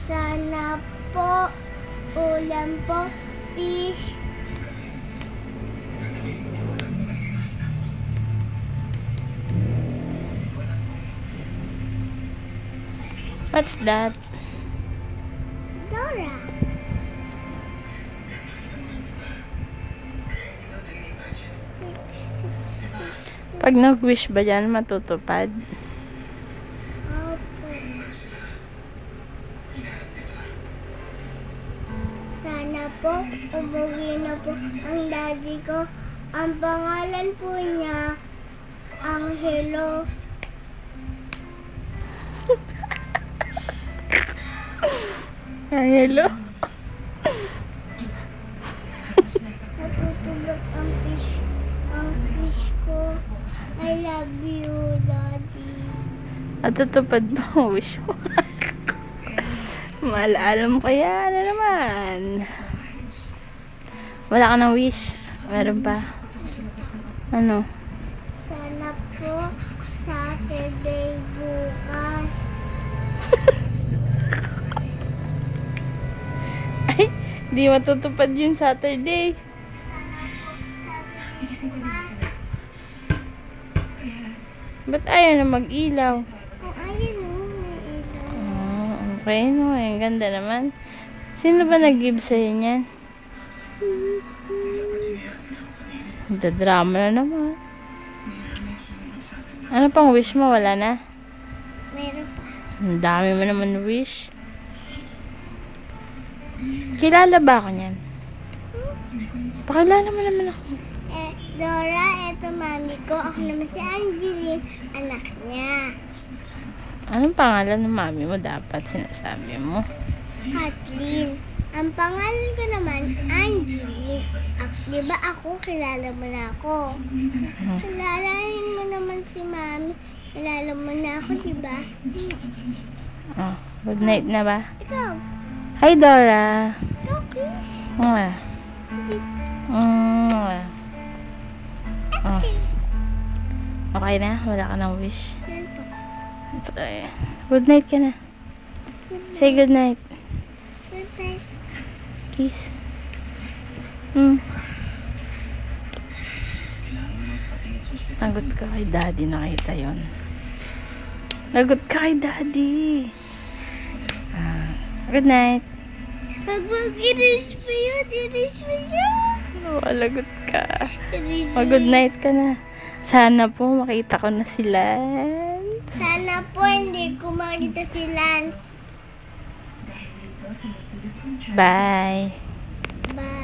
Sana po, ulam po, fish. What's that? Dora. Pag nag-wish ba yan, matutupad? Opo. Sana po, umuwi na po ang daddy ko. Ang pangalan po niya, Angelo. Hello? Natutulog ang fish ko. I love you, Daddy. Matutupad ba ang wish mo? Maalaala mo kaya na naman. Wala ka ng wish. Meron pa. Ano? Sana po, Saturday bukas. Ay, di matutupad yung Saturday. Ba't ayaw na mag-ilaw? Oh, ayun o, may ilaw. Oh, okay, no. Ang ganda naman. Sino ba nag-give sa'yo niyan? Drama na naman. Ano pang wish mo? Wala na? Meron pa. Ang dami mo naman wish. Kilala ba ako niyan? Pakilala mo naman ako. Dora, eto mami ko. Ako naman si Angeline, anak niya. Anong pangalan ng mami mo dapat sinasabi mo? Kathleen. Ang pangalan ko naman, Angeline. Di ba ako, kilala mo na ako. Kilalain mo naman si mami. Kilala mo na ako, di ba? Oh, good night na ba? Ikaw. Hi, Dora. Ikaw, kiss. Mwah. Mwah. Oh. Okay na? Wala ka ng wish? Yan po. Good night ka na. Say good night. Good night. Kiss. Nagot ka kay daddy, nakita yon. Nagot ka kay daddy. Good night. Pag-iris mo yun, iris mo yun. Oh, lagot ka. Iris mo Good night ka na. Sana po makita ko na si Lance. Sana po hindi ko makita si Lance. Bye. Bye.